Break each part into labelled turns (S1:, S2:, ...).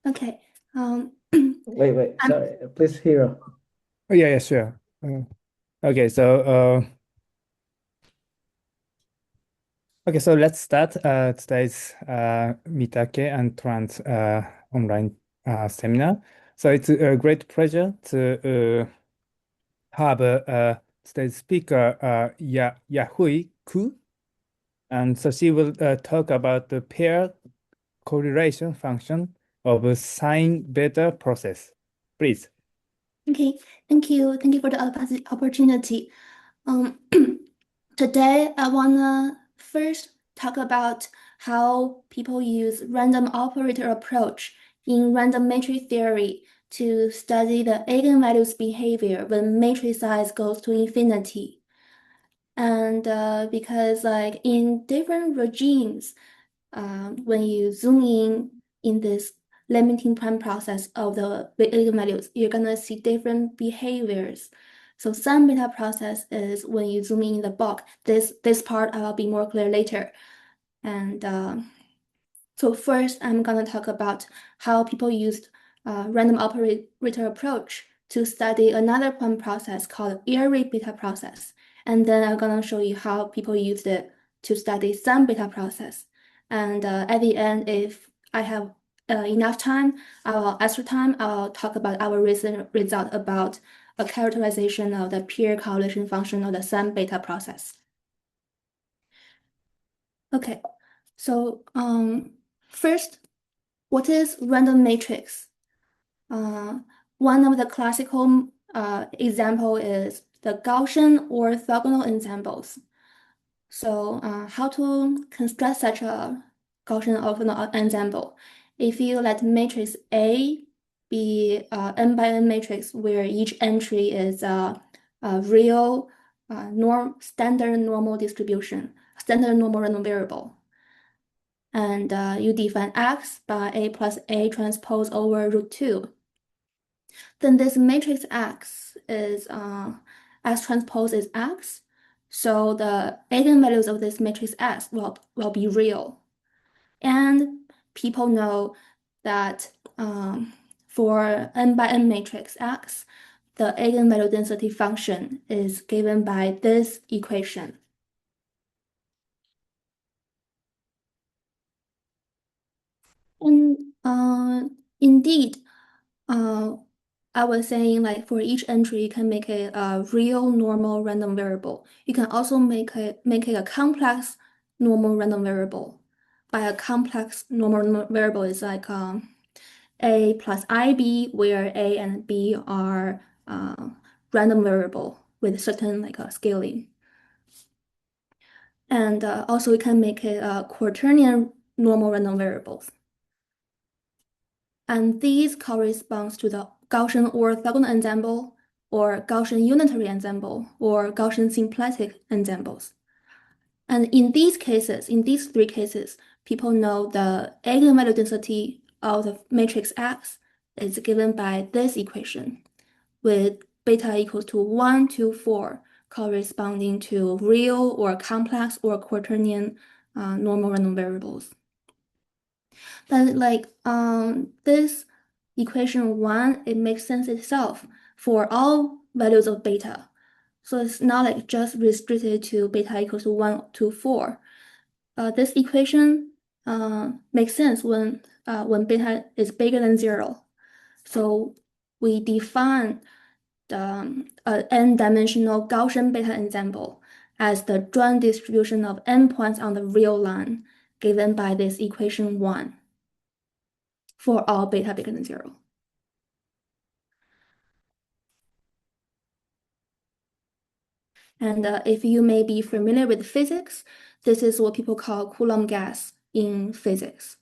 S1: Okay.
S2: Wait,
S1: I'm
S2: sorry. Please hear.
S3: Oh, yeah, yeah, sure. Okay, so let's start today's Mitake and Trans online seminar. So it's a great pleasure to have today's speaker, Yahui Qu, and so she will talk about the pair correlation function of a sine beta process. Please.
S1: okay. Thank you. Thank you for the opportunity. Um, Today I wanna first talk about how people use random operator approach in random matrix theory to study the eigenvalues behavior when matrix size goes to infinity. And because like in different regimes, when you zoom in this limiting prime process of the eigenvalues, you're gonna see different behaviors. So Sine-beta process is when you zoom in the bulk. This part I will be more clear later. And so first, I'm gonna talk about how people used random operator approach to study another prime process called Yahui beta process. And then I'm gonna show you how people used it to study Sine-beta process. And at the end, if I have enough time, extra time, I'll talk about our recent result about a characterization of the peer correlation function of the Sine-beta process. Okay, so first, what is random matrix? Uh, One of the classical example is the Gaussian orthogonal ensembles. So how to construct such a Gaussian orthogonal ensemble? If you let matrix A be n by n matrix where each entry is a real standard normal distribution, standard normal random variable. And you define X by A plus A transpose over root 2. Then this matrix X is X transpose is X. So the eigenvalues of this matrix X will be real. And people know that for n by n matrix X, the eigenvalue density function is given by this equation. And indeed, uh, I was saying like for each entry, you can make it a real normal random variable. You can also make it a complex normal random variable. By a complex normal variable is like a plus ib, where a and b are random variable with certain like scaling. And also we can make it a quaternion normal random variables. And these corresponds to the Gaussian orthogonal ensemble, or Gaussian unitary ensemble, or Gaussian symplectic ensembles. And in these cases, in these three cases, people know the eigenvalue density of the matrix X is given by this equation, with beta equals to 1 to 4, corresponding to real or complex or quaternion normal random variables. But like this equation one, it makes sense itself for all values of beta. So it's not like just restricted to beta equals to 1 to 4. This equation makes sense when beta is bigger than 0. So we define the n-dimensional Gaussian beta ensemble as the joint distribution of n points on the real line given by this equation 1 for all beta bigger than 0. And if you may be familiar with physics, this is what people call Coulomb gas in physics.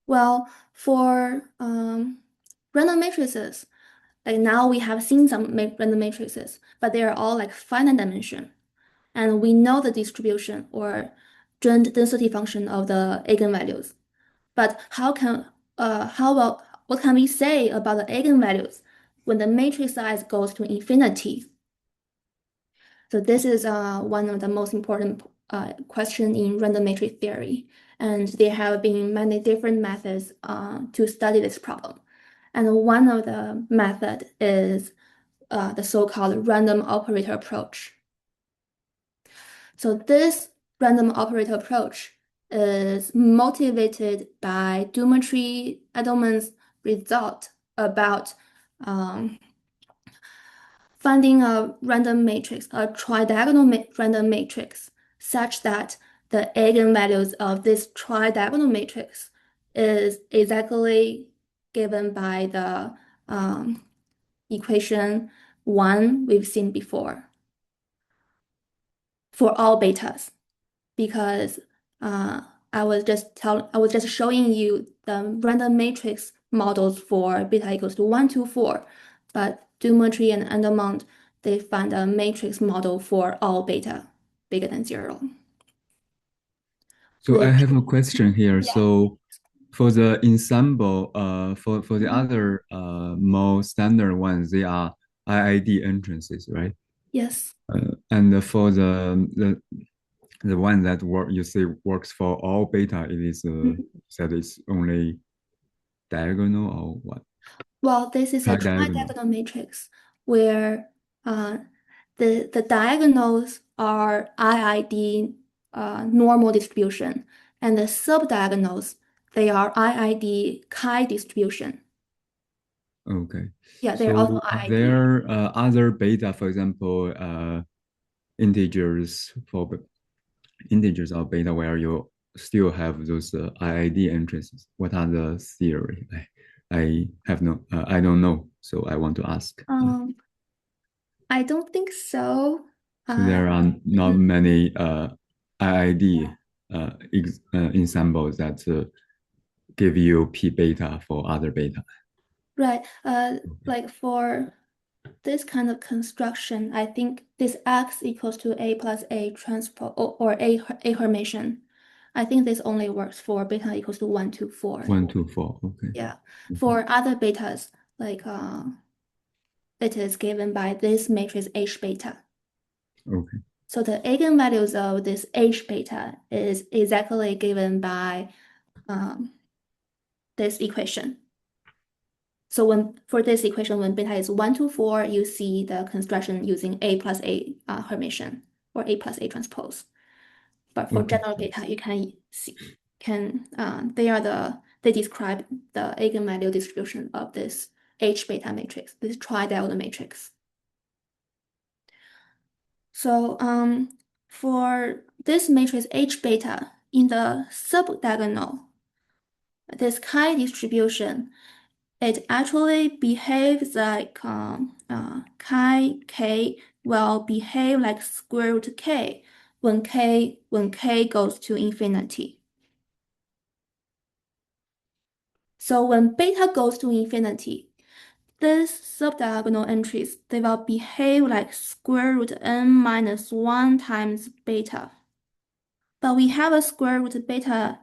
S1: Well, for random matrices, like now we have seen some random matrices, but they are all like finite dimension. And we know the distribution or joint density function of the eigenvalues. But what can we say about the eigenvalues when the matrix size goes to infinity? So this is one of the most important question in random matrix theory, and there have been many different methods to study this problem. And one of the method is the so-called random operator approach. So this random operator approach is motivated by Doometry-Edelman's result about finding a random matrix, a tridiagonal random matrix, such that the eigenvalues of this tridiagonal matrix is exactly given by the equation 1 we've seen before for all betas, because I was just showing you the random matrix models for beta equals to 1 to 4, but Doometry and Endelmont, they find a matrix model for all beta bigger than 0.
S4: So I
S1: Which,
S4: have a question here.
S1: yeah,
S4: So for the ensemble, for the other more standard ones, they are IID entrances, right?
S1: yes.
S4: And for the one that you say works for all beta, it is that it's only diagonal or what?
S1: Well, this is a
S4: Tridiagonal.
S1: tridiagonal matrix where uh, the diagonals are IID normal distribution, and the subdiagonals, they are IID chi distribution.
S4: Okay.
S1: Yeah, they're also
S4: So are
S1: IID.
S4: there other beta, for example, integers or beta where you still have those IID entrances? What are the theory? I have no, I don't know, so I want to ask.
S1: I don't think so.
S4: So there are not
S1: Mhm.
S4: many IID ensembles that give you P beta for other beta.
S1: Right. Like for this kind of construction, I think this X equals to A plus A transpose or A Hermitian. I think this only works for beta equals to 1 to 4.
S4: 1, 2, 4. Okay.
S1: Yeah.
S4: Mhm.
S1: For other betas, like it is given by this matrix H beta.
S4: Okay.
S1: So the eigenvalues of this H beta is exactly given by this equation. So for this equation, when beta is 1 to 4, you see the construction using A plus A Hermitian or A plus A transpose. But for
S4: Okay.
S1: general beta, you can see they describe the eigenvalue distribution of this H beta matrix, this tridiagonal matrix. So for this matrix H beta in the subdiagonal, this chi distribution, it actually behaves like chi k will behave like square root k when k goes to infinity. So when beta goes to infinity, these subdiagonal entries, they will behave like square root n minus 1 times beta. But we have a square root beta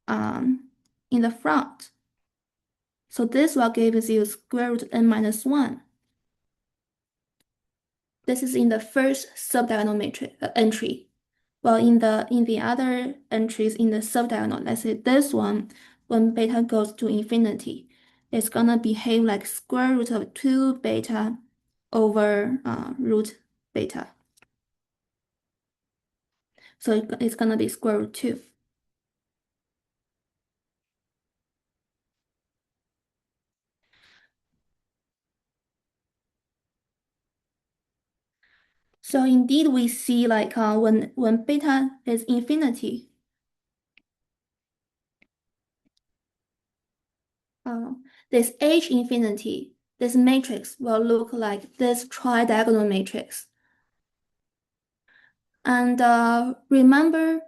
S1: in the front. So this will give you square root n minus 1. This is in the first subdiagonal matrix entry. Well, in the other entries in the subdiagonal, let's say this one, when beta goes to infinity, it's gonna behave like square root of 2 beta over root beta. So it's gonna be square root 2. So indeed, we see like when beta is infinity, this H infinity, this matrix will look like this tridiagonal matrix. And remember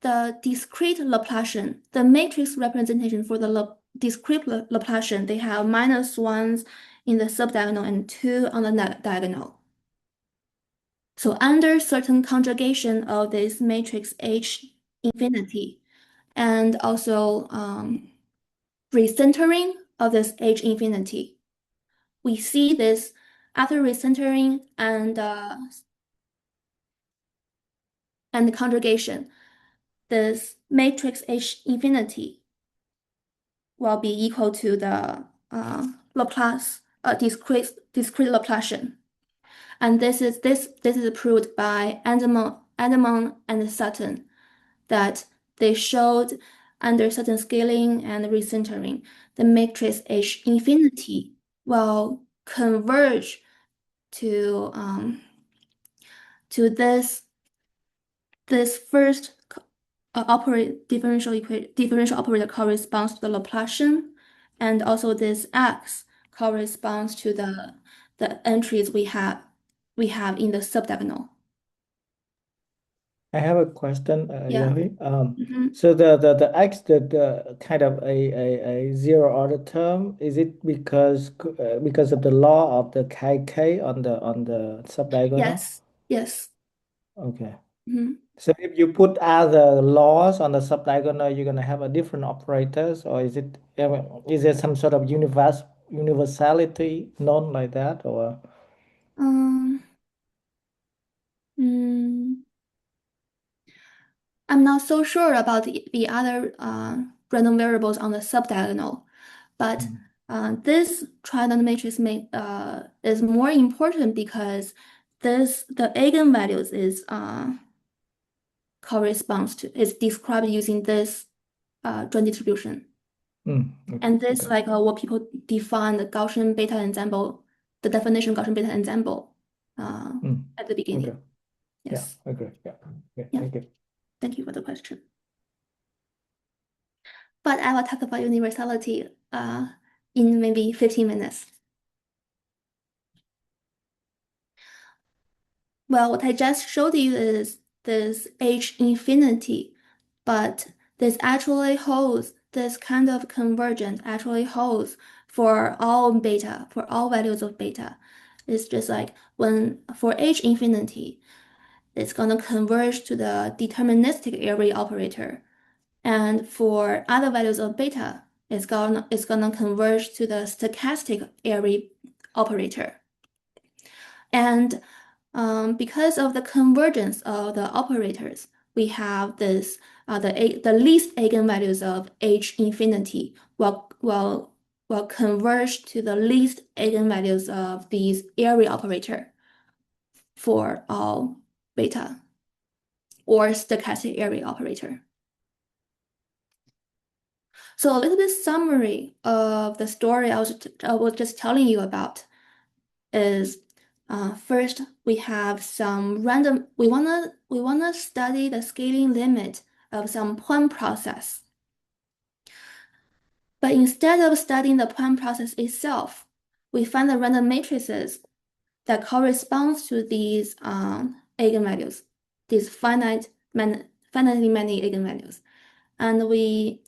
S1: the discrete Laplacian, the matrix representation for the discrete Laplacian, they have minus ones in the subdiagonal and 2 on the diagonal. So under certain conjugation of this matrix H infinity, and also recentering of this H infinity, we see this after recentering and and conjugation, this matrix H infinity will be equal to the Laplace discrete Laplacian. And this is proved by Andermann and Sutton, that they showed under certain scaling and recentering, the matrix H infinity will converge to this first differential operator corresponds to the Laplacian, and also this X corresponds to the entries we have in the subdiagonal.
S2: I have a question,
S1: Yeah.
S2: Yahui.
S1: Mhm.
S2: So the X, the kind of a zero order term, is it because of the law of the K on the subdiagonal?
S1: Yes.
S2: Okay.
S1: Mhm.
S2: So if you put other laws on the subdiagonal, you're gonna have a different operators, or is there some sort of universality known like that, or?
S1: Um, mm, I'm not so sure about the other random variables on the subdiagonal, but this triangle matrix is more important because the eigenvalues is described using this joint distribution.
S2: Okay.
S1: And this
S2: Okay.
S1: like what people define the Gaussian beta ensemble, the definition Gaussian beta ensemble at the beginning.
S2: Okay.
S1: Yes.
S2: Yeah. Okay. Yeah. Okay.
S1: Yeah.
S2: Thank you.
S1: Thank you for the question. But I will talk about universality in maybe 15 minutes. Well, what I just showed you is this H infinity, but this kind of convergence actually holds for all beta, for all values of beta. It's just like for H infinity, it's gonna converge to the deterministic area operator. And for other values of beta, it's gonna converge to the stochastic area operator. And because of the convergence of the operators, we have this the least eigenvalues of H infinity will converge to the least eigenvalues of these area operator for all beta or stochastic area operator. So a little bit summary of the story I was just telling you about is first we have some random. We wanna study the scaling limit of some point process. But instead of studying the point process itself, we find the random matrices that corresponds to these eigenvalues, these finitely many eigenvalues, and we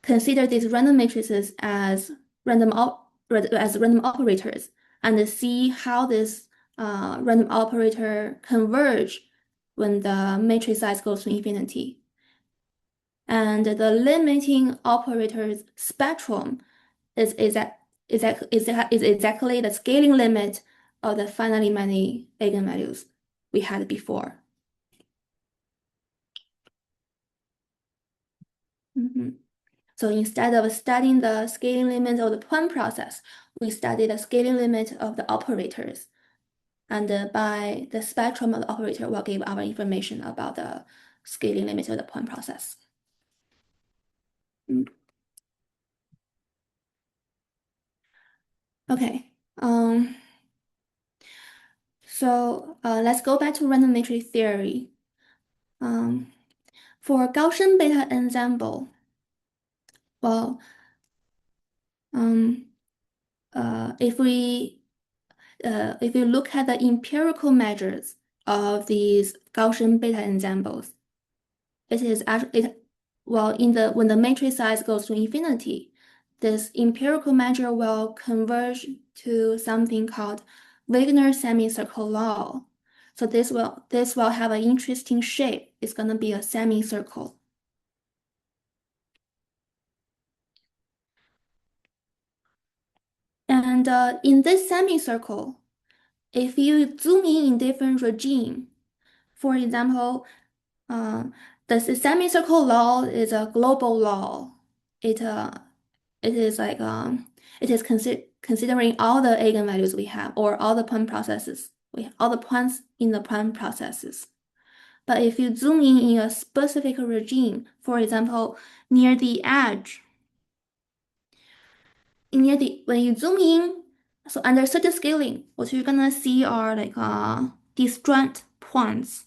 S1: consider these random matrices as random operators and see how this random operator converge when the matrix size goes to infinity. And the limiting operator's spectrum is exactly the scaling limit of the finitely many eigenvalues we had before. So instead of studying the scaling limit of the point process, we study the scaling limit of the operators. And by the spectrum of the operator will give our information about the scaling limit of the point process. Okay. So let's go back to random matrix theory. For Gaussian beta ensemble, well, if we look at the empirical measures of these Gaussian beta ensembles, when the matrix size goes to infinity, this empirical measure will converge to something called Wigner semicircle law. So this will have an interesting shape. It's gonna be a semicircle. And in this semicircle, if you zoom in different regime, For example, the semicircle law is a global law. It is like it is considering all the eigenvalues we have or all the point processes all the points in the point processes. But if you zoom in a specific regime, for example, near the edge, when you zoom in, so under certain scaling, what you're gonna see are like disjoint points.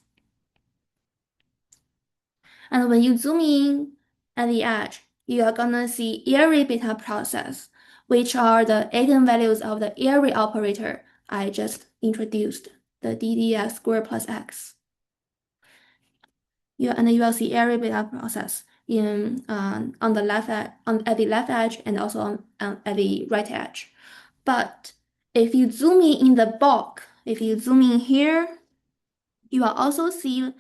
S1: And when you zoom in at the edge, you are gonna see Yahui beta process, which are the eigenvalues of the Yahui operator I just introduced, the ddx squared plus x. You will see Yahui beta process in on the left at the left edge and also at the right edge. But if you zoom in the bulk, if you zoom in here, you will also see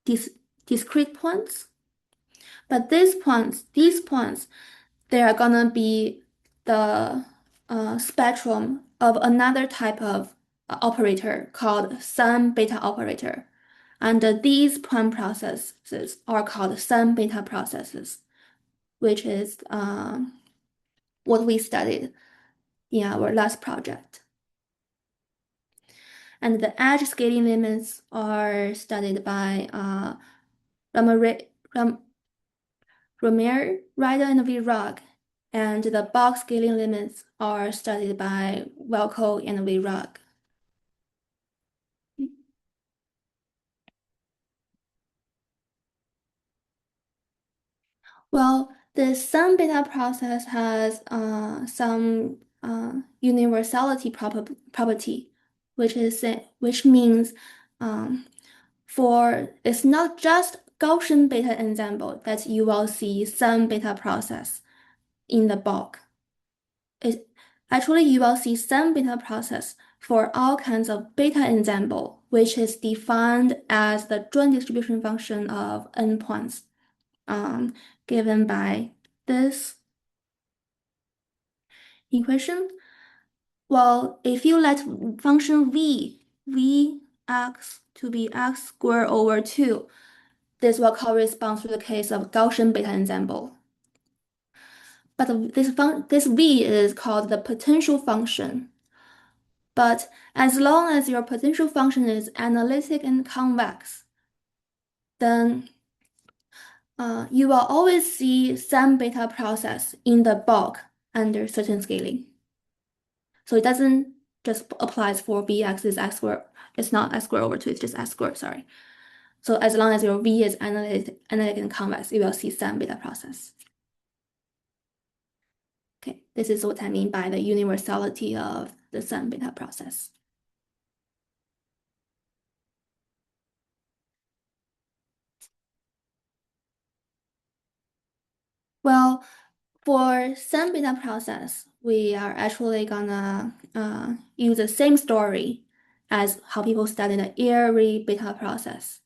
S1: these discrete points. But these points, they are gonna be the spectrum of another type of operator called Sine-beta operator. And these point processes are called Sine-beta processes, which is what we studied in our last project. And the edge scaling limits are studied by Romer, Ryder, and Virag, and the box scaling limits are studied by Velko and Virag. Well, the Sine-beta process has some universality property, which means for it's not just Gaussian beta ensemble that you will see Sine-beta process in the bulk. Actually, you will see Sine-beta process for all kinds of beta ensemble, which is defined as the joint distribution function of endpoints, given by this equation. Well, if you let function vx to be x squared over 2, this will correspond to the case of Gaussian beta ensemble. But this v is called the potential function. But as long as your potential function is analytic and convex, then you will always see Sine-beta process in the bulk under certain scaling. So it doesn't just applies for Vx is x squared. It's not x squared over 2, it's just x squared, sorry. So as long as your V is analytic and convex, you will see Sine-beta process. Okay, this is what I mean by the universality of the Sine-beta process. Well, for Sine-beta process, we are actually gonna use the same story as how people study the Yahui beta process.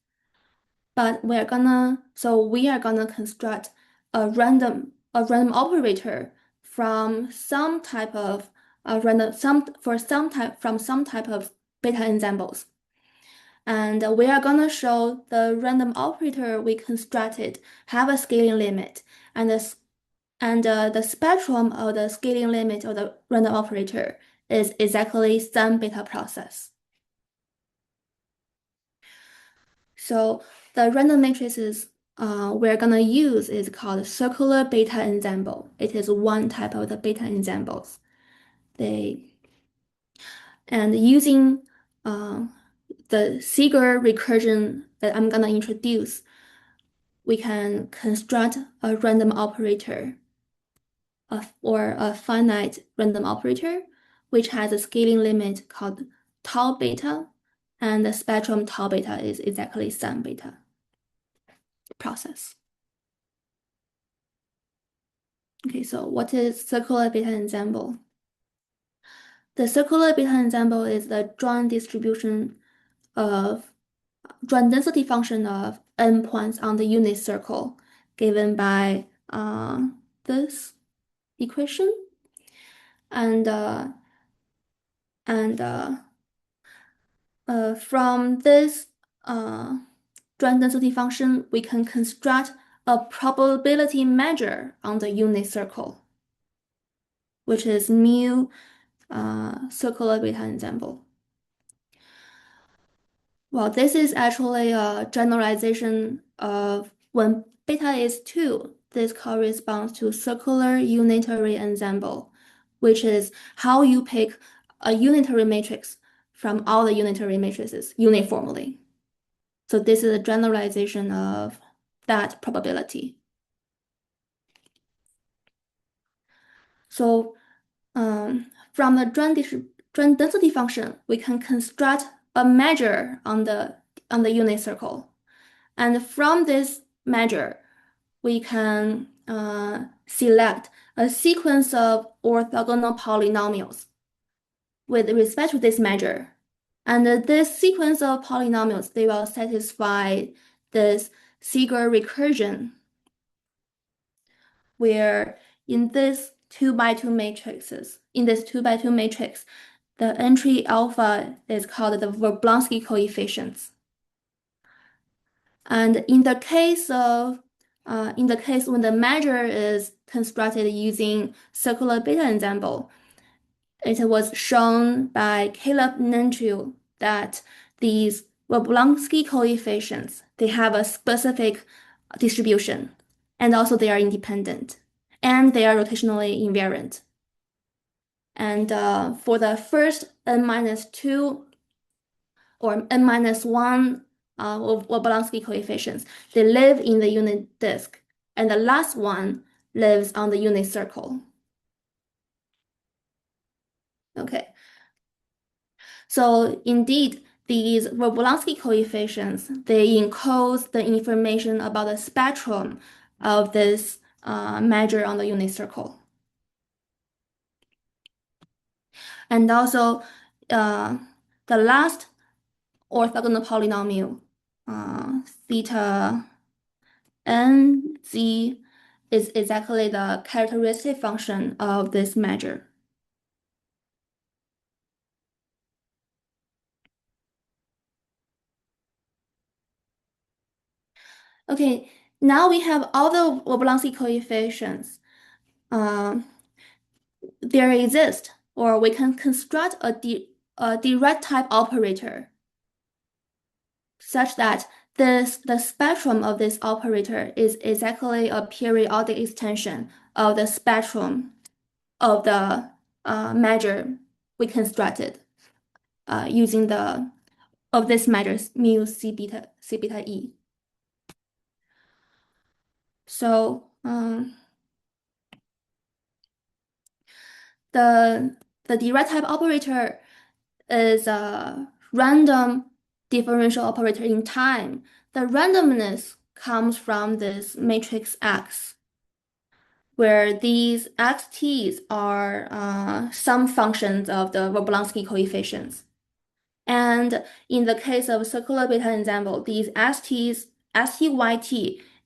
S1: But we are gonna construct a random operator from some type of from some type of beta ensembles. And we are gonna show the random operator we constructed have a scaling limit, and the spectrum of the scaling limit of the random operator is exactly Sine-beta process. So the random matrices we're gonna use is called circular beta ensemble. It is one type of the beta ensembles. And using the Seeger recursion that I'm gonna introduce, we can construct a random operator or a finite random operator, which has a scaling limit called tau beta, and the spectrum tau beta is exactly Sine-beta process. Okay, so what is circular beta ensemble? The circular beta ensemble is the joint distribution of joint density function of n points on the unit circle given by this equation. And From this joint density function, we can construct a probability measure on the unit circle, which is mu circular beta ensemble. Well, this is actually a generalization of when beta is 2, this corresponds to circular unitary ensemble, which is how you pick a unitary matrix from all the unitary matrices uniformly. So this is a generalization of that probability. So from the joint density function, we can construct a measure on the unit circle. And from this measure, we can select a sequence of orthogonal polynomials with respect to this measure. And this sequence of polynomials, they will satisfy this Seeger recursion, where in this 2 by 2 matrices, the entry alpha is called the Jablonski coefficients. And in the case when the measure is constructed using circular beta ensemble, it was shown by Caleb Nenchu that these Jablonski coefficients, they have a specific distribution, and also they are independent, and they are rotationally invariant. And for the first n-2 or n-1 Jablonski coefficients, they live in the unit disk, and the last one lives on the unit circle. Okay. So indeed, these Jablonski coefficients, they encode the information about the spectrum of this measure on the unit circle. And also, the last orthogonal polynomial, theta nz, is exactly the characteristic function of this measure. Okay, now we have all the Jablonski coefficients. There exist, or we can construct a direct type operator such that the spectrum of this operator is exactly a periodic extension of the spectrum of the measure we constructed using this measure mu c beta e. So the direct type operator is a random differential operator in time. The randomness comes from this matrix X, where these xt's are some functions of the Jablonski coefficients. And in the case of circular beta ensemble, these st's, styt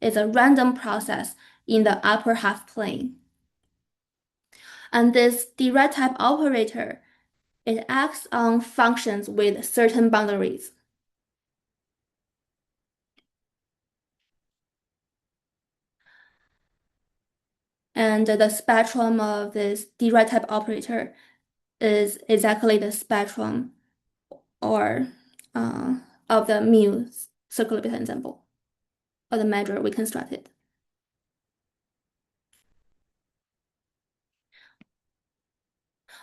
S1: is a random process in the upper half plane. And this direct type operator, it acts on functions with certain boundaries. And the spectrum of this direct type operator is exactly the spectrum or of the mu circular beta ensemble of the measure we constructed.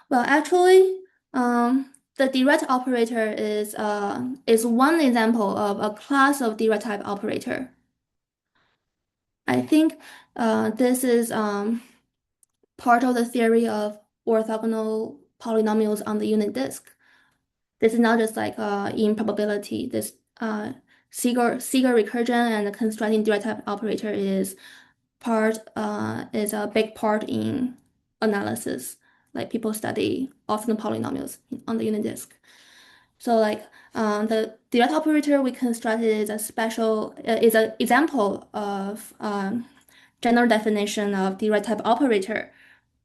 S1: Well, actually, the direct operator is one example of a class of direct type operator. I think this is part of the theory of orthogonal polynomials on the unit disk. This is not just like in probability. This Seeger recursion and constructing direct type operator is a big part in analysis. Like people study orthogonal polynomials on the unit disk. So like the direct operator we constructed is is an example of general definition of direct type operator,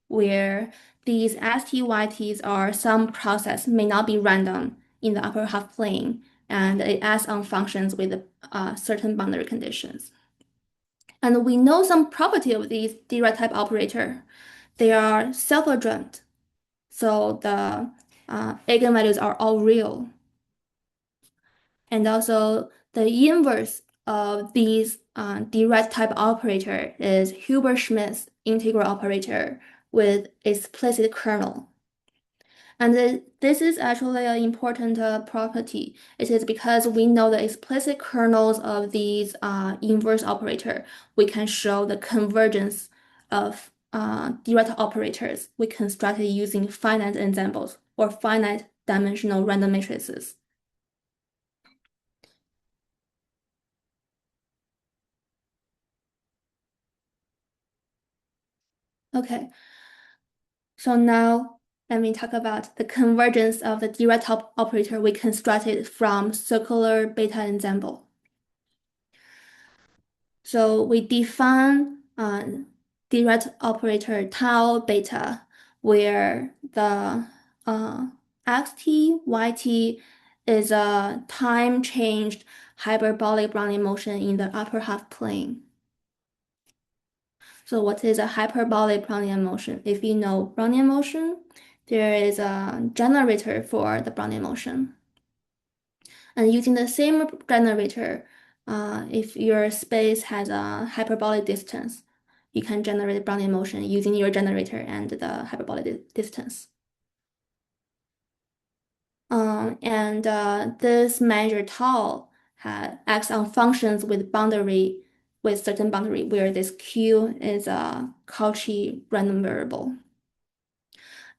S1: where these styts are some process, may not be random, in the upper half plane, and it acts on functions with certain boundary conditions. And we know some property of these Dirac type operator. They are self-adjoint, so the eigenvalues are all real. And also the inverse of these Dirac type operator is Hilbert-Schmidt's integral operator with explicit kernel. And this is actually an important property. It is because we know the explicit kernels of these inverse operator, we can show the convergence of Dirac operators we constructed using finite ensembles or finite dimensional random matrices. Okay, so now let me talk about the convergence of the Dirac type operator we constructed from circular beta ensemble. So we define Dirac operator tau beta, where the xt, yt is a time-changed hyperbolic Brownian motion in the upper half plane. So what is a hyperbolic Brownian motion? If you know Brownian motion, there is a generator for the Brownian motion. And using the same generator, if your space has a hyperbolic distance, you can generate Brownian motion using your generator and the hyperbolic distance. This measure tau acts on functions with certain boundary where this Q is a Cauchy random variable.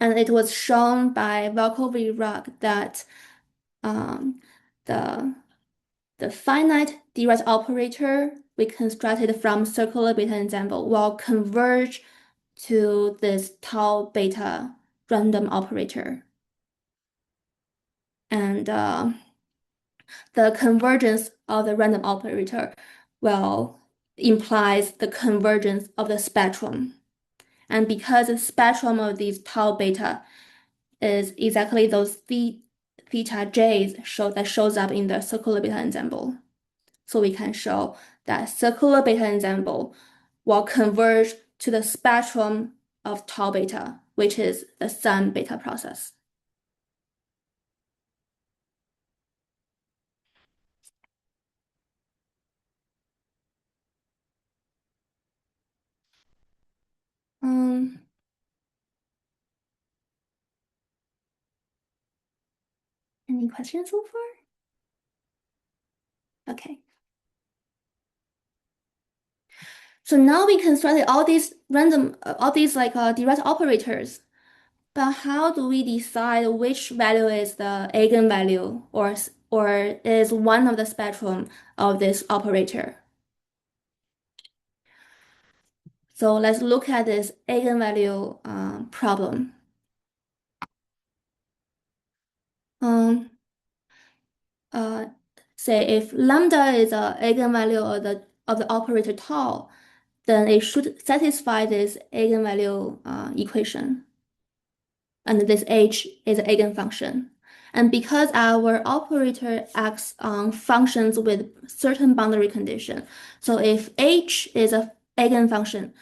S1: And it was shown by Volkovic that the finite Dirac operator we constructed from circular beta ensemble will converge to this tau beta random operator. And the convergence of the random operator implies the convergence of the spectrum. And because the spectrum of these tau beta is exactly those theta j's that shows up in the circular beta ensemble. So we can show that circular beta ensemble will converge to the spectrum of tau beta, which is the Sine-beta process. Any questions so far? Okay. So now we constructed all these Dirac operators, but how do we decide which value is the eigenvalue or is one of the spectrum of this operator? So let's look at this eigenvalue problem. Say if lambda is an eigenvalue of the operator tau, then it should satisfy this eigenvalue equation. And this h is an eigenfunction. And because our operator acts on functions with certain boundary condition, so if h is an eigenfunction,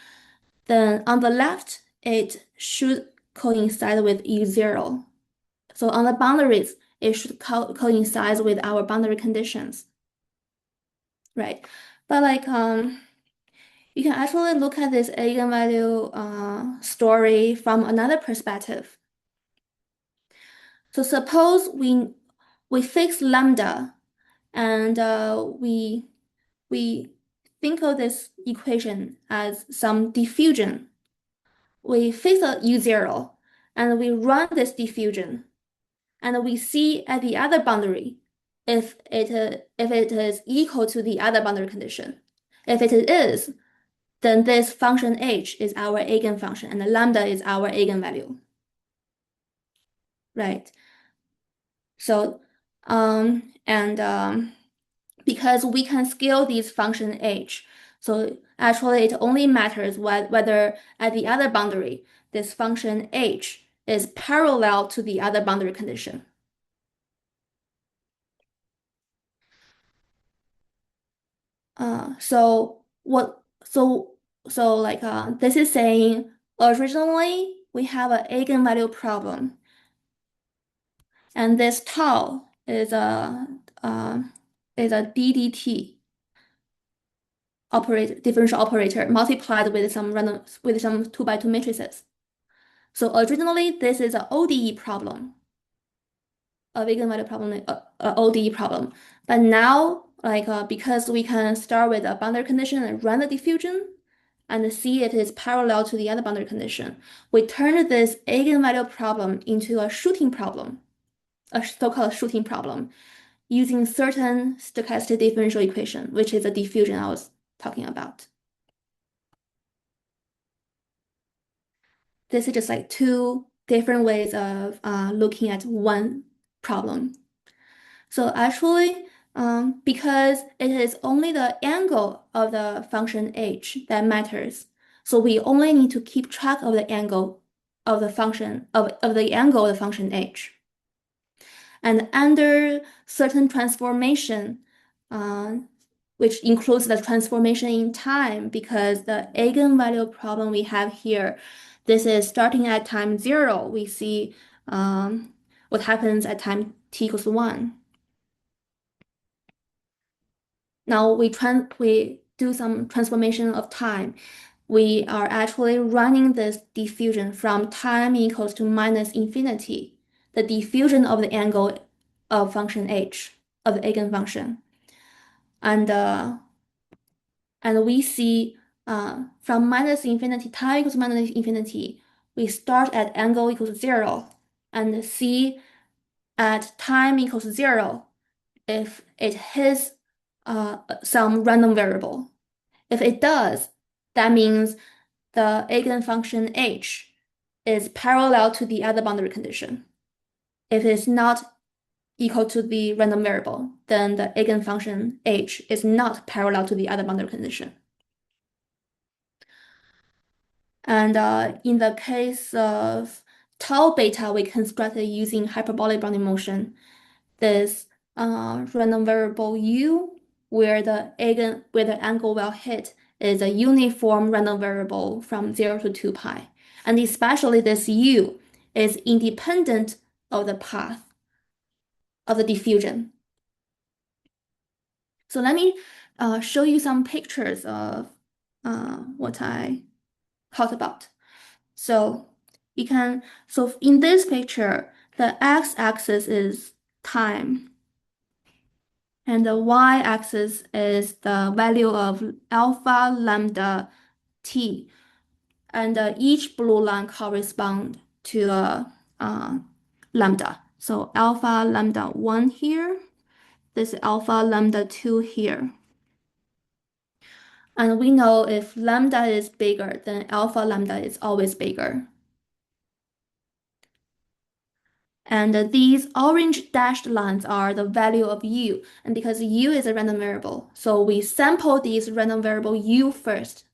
S1: then on the left, it should coincide with U0. So on the boundaries, it should coincide with our boundary conditions, right? But you can actually look at this eigenvalue story from another perspective. So suppose we fix lambda, and we think of this equation as some diffusion. We fix a U0, and we run this diffusion, and we see at the other boundary if it is equal to the other boundary condition. If it is, then this function h is our eigenfunction, and the lambda is our eigenvalue, right? So, because we can scale these function h, so actually it only matters whether at the other boundary, this function h is parallel to the other boundary condition. So what? So like this is saying originally we have an eigenvalue problem, and this tau uh, is a DDT operator, differential operator multiplied with some random with some 2 by 2 matrices. So originally this is an ODE problem, a eigenvalue problem, ODE problem. But now, like because we can start with a boundary condition and run the diffusion and see it is parallel to the other boundary condition, we turn this eigenvalue problem into a shooting problem, a so-called shooting problem, using certain stochastic differential equation, which is the diffusion I was talking about. This is just like two different ways of looking at one problem. So actually, because it is only the angle of the function h that matters, so we only need to keep track of the angle of the function of the angle of the function h. And under certain transformation, which includes the transformation in time, because the eigenvalue problem we have here, this is starting at time 0. We see what happens at time t equals 1. Now we do some transformation of time. We are actually running this diffusion from time equals to minus infinity, the diffusion of the angle of function h, of the eigenfunction. And we see from minus infinity, time equals minus infinity, we start at angle equals 0 and see at time equals 0 if it hits some random variable. If it does, that means the eigenfunction h is parallel to the other boundary condition. If it's not equal to the random variable, then the eigenfunction h is not parallel to the other boundary condition. And in the case of tau beta, we constructed using hyperbolic bounding motion this random variable u, where the angle will hit is a uniform random variable from 0 to 2 pi. And especially this u is independent of the path of the diffusion. So let me show you some pictures of what I talked about. So in this picture, the x-axis is time, and the y-axis is the value of alpha lambda t, and each blue line corresponds to a lambda. So alpha lambda 1 here, this is alpha lambda 2 here. And we know if lambda is bigger, then alpha lambda is always bigger. And these orange dashed lines are the value of u. And because u is a random variable, so we sample these random variable u first.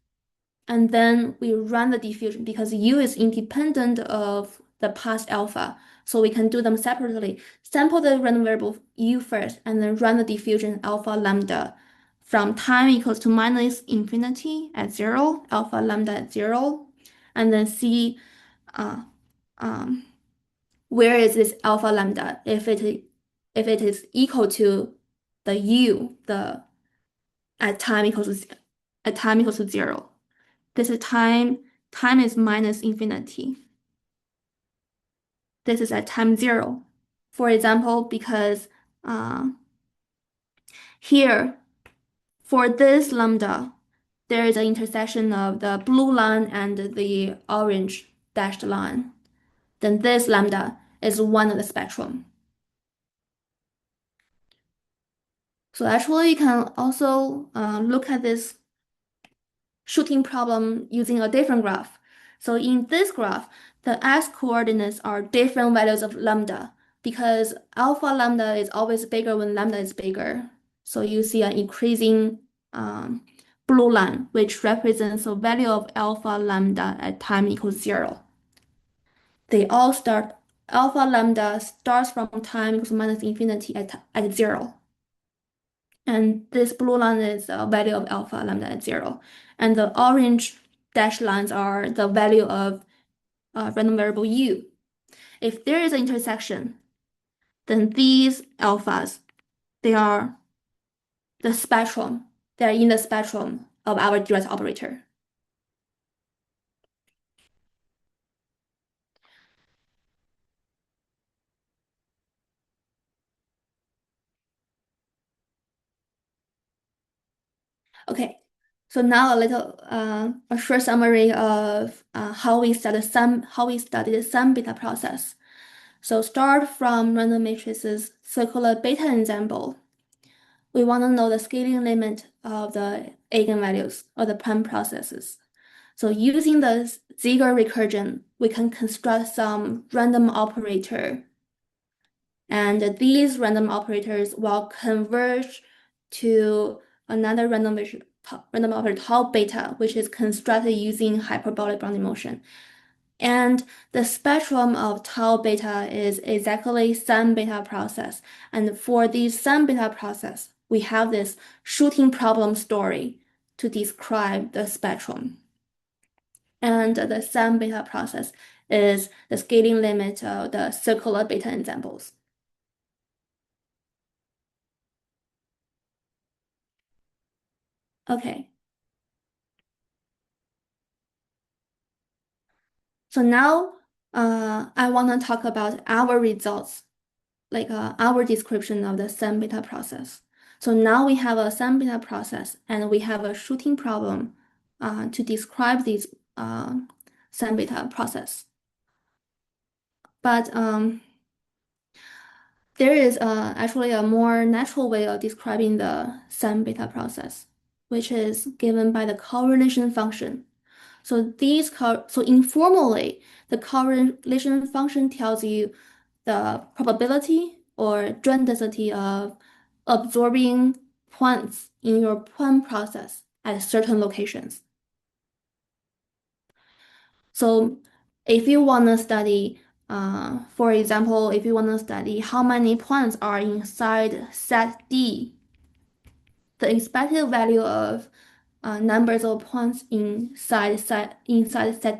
S1: And then we run the diffusion because u is independent of the past alpha. So we can do them separately. Sample the random variable u first, and then run the diffusion alpha lambda from time equals to minus infinity at 0, alpha lambda at 0, and then see where is this alpha lambda if it is equal to the u at time equals to 0. This is time is minus infinity. This is at time 0. For example, because here for this lambda, there is an intersection of the blue line and the orange dashed line. Then this lambda is one of the spectrum. So actually, you can also look at this shooting problem using a different graph. So in this graph, the x coordinates are different values of lambda because alpha lambda is always bigger when lambda is bigger. So you see an increasing blue line, which represents the value of alpha lambda at time equals 0. Alpha lambda starts from time equals minus infinity at 0. And this blue line is the value of alpha lambda at 0. And the orange dashed lines are the value of random variable u. If there is an intersection, then these alphas, they are the spectrum. They are in the spectrum of our direct operator. Okay, so now a short summary of how we study the Sine-beta process. So start from random matrices circular beta ensemble. We want to know the scaling limit of the eigenvalues or the prime processes. So using the Ziegler recursion, we can construct some random operator. And these random operators will converge to another random operator tau beta, which is constructed using hyperbolic bounding motion. And the spectrum of tau beta is exactly Sine-beta process. And for this Sine-beta process, we have this shooting problem story to describe the spectrum. And the Sine-beta process is the scaling limit of the circular beta ensembles. Okay. So now I want to talk about our results, like our description of the Sine-beta process. So now we have a Sine-beta process and we have a shooting problem to describe this Sine-beta process. But there is actually a more natural way of describing the Sine-beta process, which is given by the correlation function. So informally, the correlation function tells you the probability or joint density of absorbing points in your point process at certain locations. So if you want to study, for example, if you want to study how many points are inside set D, the expected value of numbers of points inside set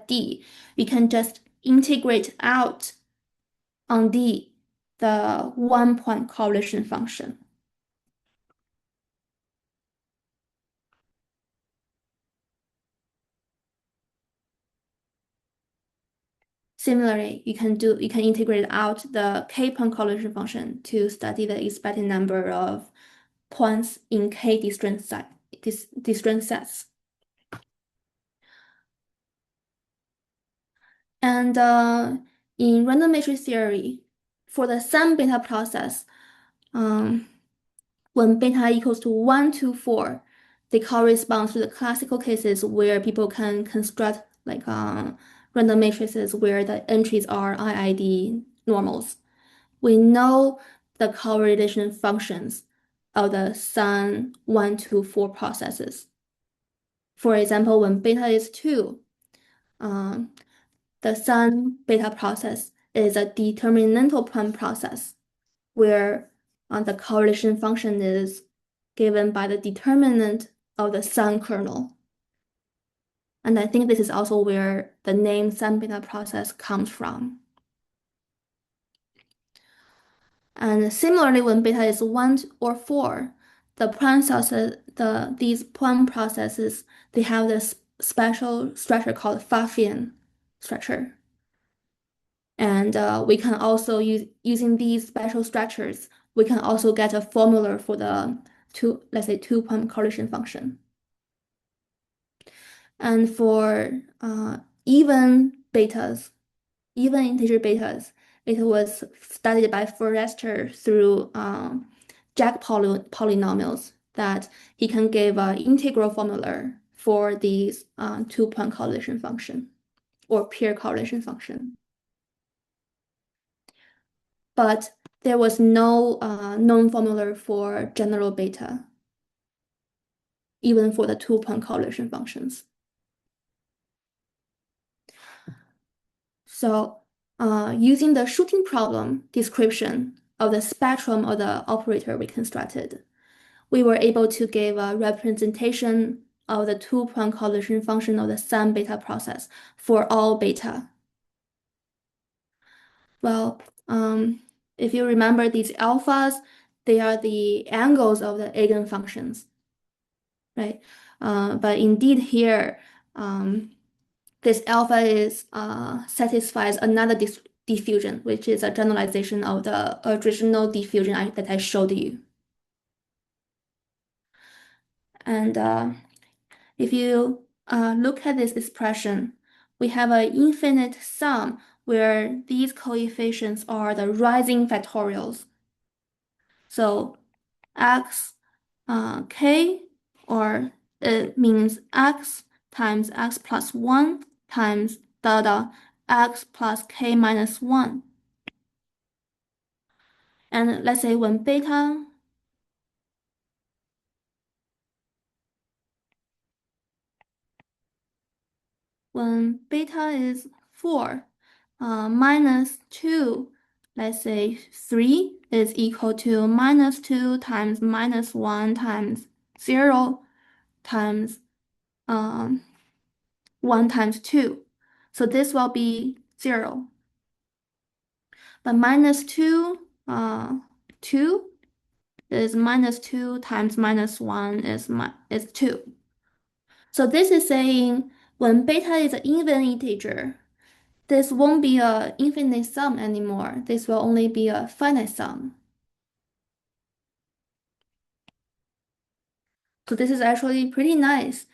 S1: D, we can just integrate out on D the 1-point correlation function. Similarly, you can integrate out the k-point correlation function to study the expected number of points in k disjoint sets. And in random matrix theory, for the Sine-beta process, when beta equals to 1 to 4, they correspond to the classical cases where people can construct like random matrices where the entries are IID normals. We know the correlation functions of the Sine 1 to 4 processes. For example, when beta is 2, the Sine-beta process is a determinantal point process where the correlation function is given by the determinant of the Sine kernel. And I think this is also where the name Sine-beta process comes from. And similarly, when beta is 1 or 4, these point processes, they have this special structure called Pfaffian structure. And we can also using these special structures, we can also get a formula for the let's say 2-point correlation function. And for even integer betas, it was studied by Forrester through Jack polynomials that he can give an integral formula for these 2-point correlation function or peer correlation function. But there was no known formula for general beta, even for the 2-point correlation functions. So using the shooting problem description of the spectrum of the operator we constructed, we were able to give a representation of the two-point correlation function of the Sine-beta process for all beta. Well, if you remember these alphas, they are the angles of the eigenfunctions, right? But indeed here, this alpha is satisfies another diffusion, which is a generalization of the original diffusion that I showed you. And if you look at this expression, we have an infinite sum where these coefficients are the rising factorials. So x k, or it means x times x plus 1 times dot x plus k minus 1. And let's say when beta is 4, minus 2, let's say 3 is equal to minus 2 times minus 1 times 0 times 1 times 2. So this will be 0. But minus 2, 2 is minus 2 times minus 1 is 2. So this is saying when beta is an even integer, this won't be an infinite sum anymore. This will only be a finite sum. So this is actually pretty nice.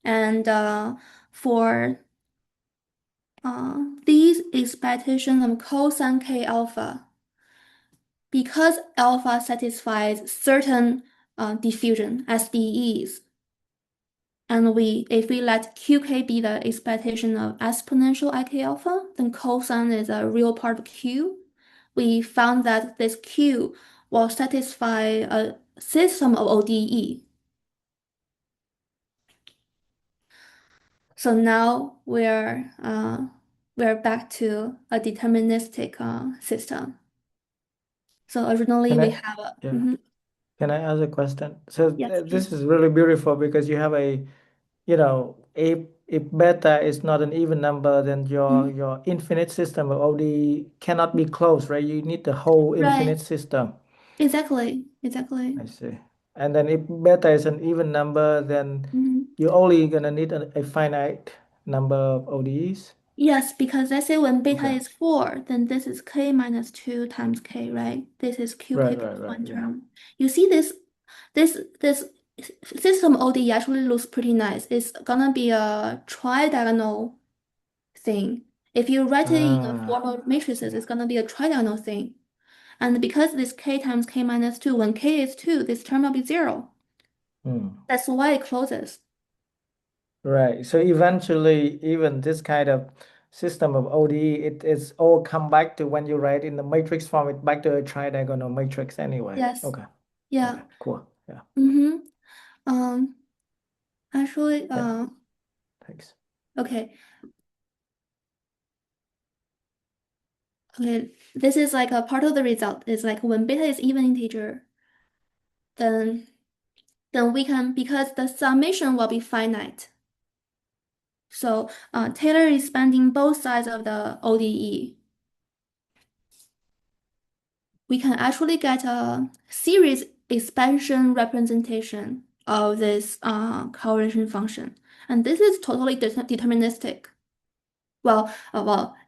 S1: And for these expectations of cosine k alpha, because alpha satisfies certain diffusion SDEs, and if we let qk be the expectation of exponential ik alpha, then cosine is a real part of q. We found that this q will satisfy a system of ODE. So now we're back to a deterministic system. So originally
S2: Can
S1: we
S2: I,
S1: have a
S2: yeah. Can I ask a question? So
S1: yes, please.
S2: this is really beautiful because you have a, if beta is not an even number, then
S1: Mhm.
S2: your infinite system of ODE cannot be closed, right? You need the whole
S1: Right.
S2: infinite system.
S1: Exactly.
S2: I see. And then if beta is an even number, then
S1: Mhm.
S2: you're only gonna need a finite number of ODEs.
S1: Yes, because let's say when beta
S2: Okay.
S1: is 4, then this is k minus 2 times k, right? This is qk plus
S2: Right.
S1: 1
S2: Yeah.
S1: term. You see this system ODE actually looks pretty nice. It's gonna be a tridiagonal thing. If you write it in a form
S2: Ah,
S1: of matrices,
S2: yeah.
S1: it's gonna be a tridiagonal thing. And because this k times k minus 2, when k is 2, this term will be 0.
S2: Hmm.
S1: That's why it closes.
S2: Right. So eventually, even this kind of system of ODE, it's all come back to when you write in the matrix form, it back to a tridiagonal matrix anyway.
S1: Yes.
S2: Okay.
S1: Yeah.
S2: Okay. Cool. Yeah.
S1: Mm-hmm. Um, actually,
S2: Yeah. Thanks.
S1: okay. Okay, this is like a part of the result. It's like when beta is even integer, then we can, because the summation will be finite. So Taylor is spending both sides of the ODE. We can actually get a series expansion representation of this correlation function. And this is totally deterministic. Well,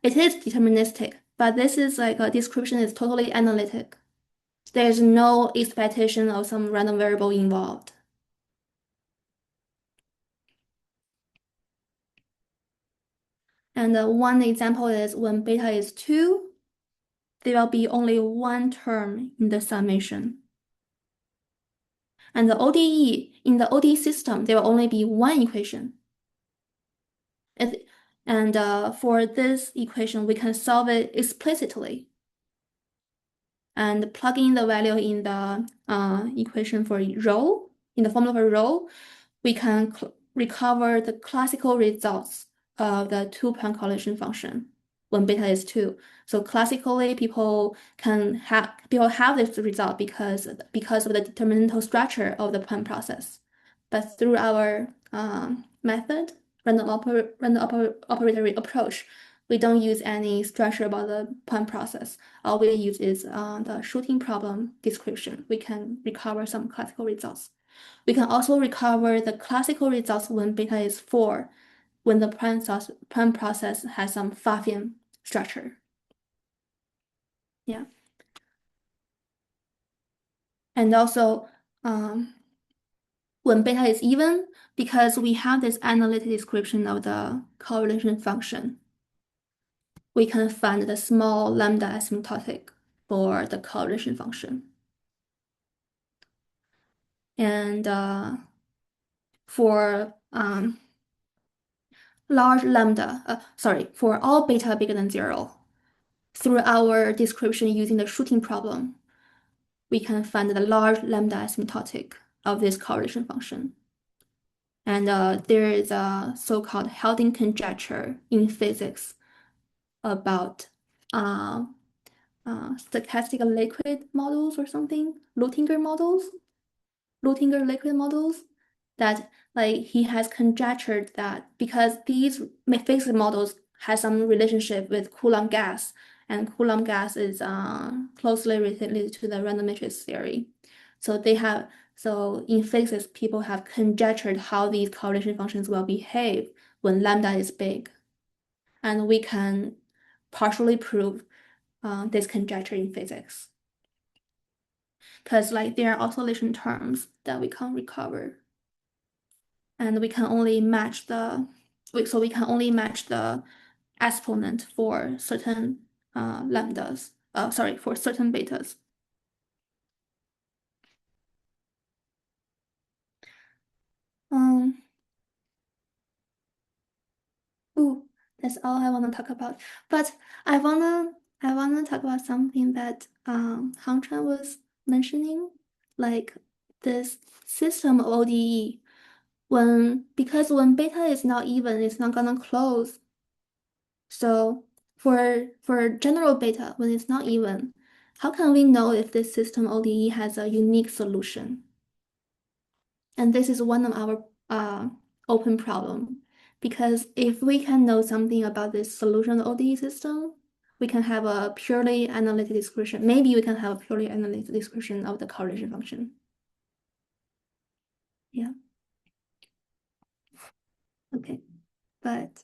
S1: it is deterministic, but this is like a description is totally analytic. There's no expectation of some random variable involved. And one example is when beta is 2, there will be only one term in the summation. And in the ODE system, there will only be one equation. And for this equation, we can solve it explicitly. And plug in the value in the equation for rho, in the form of a rho, we can recover the classical results of the two-point correlation function. when beta is 2. So classically, people have this result because of the determinantal structure of the point process. But through our method, operator approach, we don't use any structure about the point process. All we use is the shooting problem description. We can recover some classical results. We can also recover the classical results when beta is 4, when the point process has some Pfaffian structure. Yeah. And also, when beta is even, because we have this analytic description of the correlation function, we can find the small lambda asymptotic for the correlation function. And for large lambda, for all beta bigger than 0, through our description using the shooting problem, we can find the large lambda asymptotic of this correlation function. And there is a so-called Haldane conjecture in physics about stochastic liquid models or something, Luttinger liquid models, that like he has conjectured that because these physics models have some relationship with Coulomb gas, and Coulomb gas is closely related to the random matrix theory. So in physics, people have conjectured how these correlation functions will behave when lambda is big. And we can partially prove this conjecture in physics. Because like there are oscillation terms that we can't recover. And we can only match the exponent for certain lambdas, for certain betas. Ooh, that's all I want to talk about. But I wanna talk about something that Hang Chen was mentioning, like this system of ODE. Because when beta is not even, it's not gonna close. So for general beta, when it's not even, how can we know if this system ODE has a unique solution? And this is one of our open problem. Because if we can know something about this solution ODE system, we can have a purely analytic description. Maybe we can have a purely analytic description of the correlation function. Yeah. Okay. But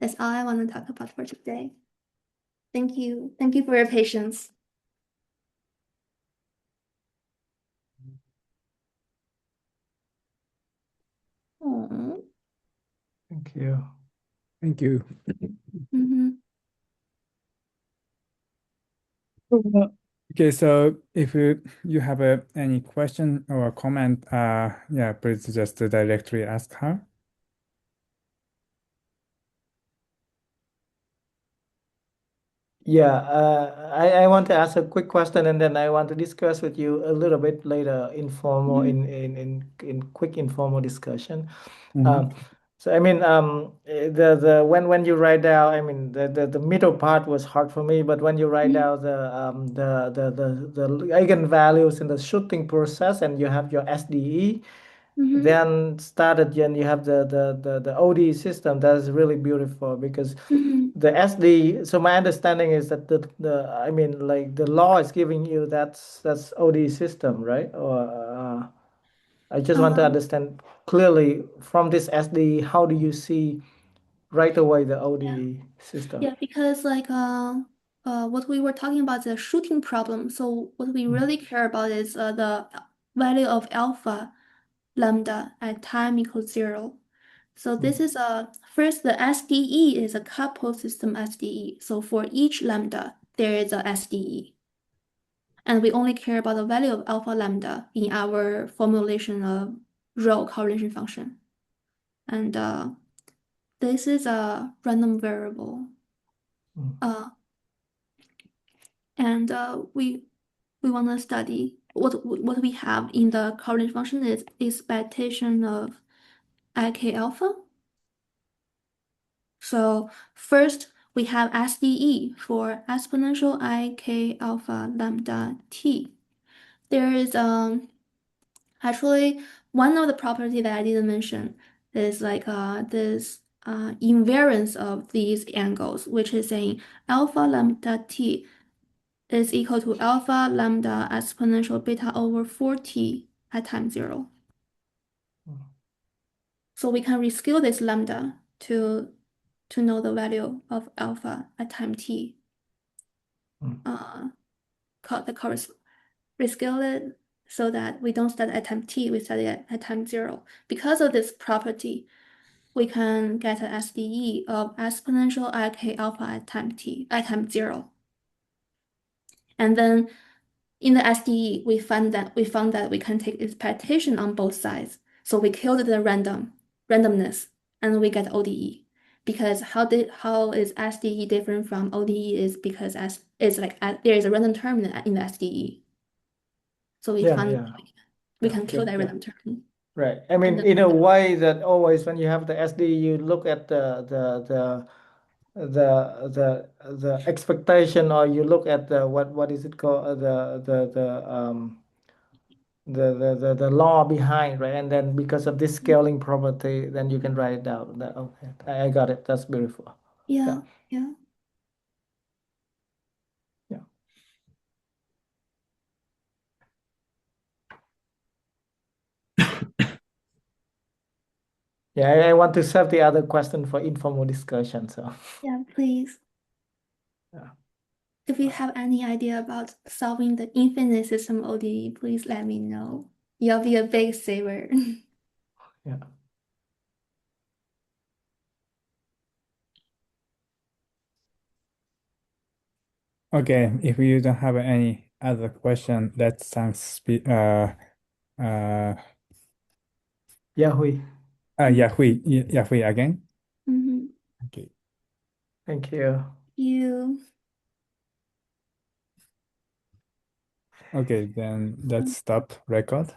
S1: that's all I want to talk about for today. Thank you. Thank you for your patience. Aw.
S2: Thank you.
S3: Thank you.
S1: Mhm.
S3: Okay, so if you have any question or comment, yeah, please just directly ask her.
S2: Yeah, I want to ask a quick question, and then I want to discuss with you a little bit later, informal in quick informal discussion. So I mean, the when you write down, I mean, the middle part was hard for me, but when you write down the eigenvalues in the shooting process, and you have your SDE, then started and you have the ODE system. That is really beautiful because the SD. So my understanding is that the I mean, like the law is giving you that's ODE system, right? Or I just want to understand clearly from this SD, how do you see right away the ODE system?
S1: Yeah, because like what we were talking about the shooting problem. So what we really care about is the value of alpha lambda at time equals 0. So this is first the SDE is a coupled system SDE. So for each lambda there is a SDE. And we only care about the value of alpha lambda in our formulation of rho correlation function. And this is a random variable. And we want to study what we have in the correlation function is expectation of IK alpha. So first we have SDE for exponential I k alpha lambda t. There is actually one of the property that I didn't mention is like this invariance of these angles, which is saying alpha lambda t is equal to alpha lambda exponential beta over 4t at time 0. So we can rescale this lambda to know the value of alpha at time t. Rescale it so that we don't start at time t, we start at time 0. Because of this property, we can get an SDE of exponential ik alpha at time t at time 0. And then in the SDE, we found that we can take expectation on both sides. So we killed the randomness, and we get ODE. Because how is SDE different from ODE is because it's like there is a random term in the SDE. So we can kill that random term.
S2: Right. I mean, in a way that always when you have the SD, you look at the expectation, or you look at the what is it called, the law behind, right? And then because of this scaling property, then you can write it down. Okay, I got it. That's beautiful.
S1: Yeah.
S2: Yeah, I want to save the other question for informal discussion. So
S1: Yeah, please.
S2: Yeah.
S1: If you have any idea about solving the infinite system ODE, please let me know. You'll be a big saver.
S2: yeah.
S3: Okay, if you don't have any other question, let's thanks
S2: Yahui.
S3: Yahui again. Okay.
S2: Thank you.
S1: You.
S3: Okay, then let's stop record.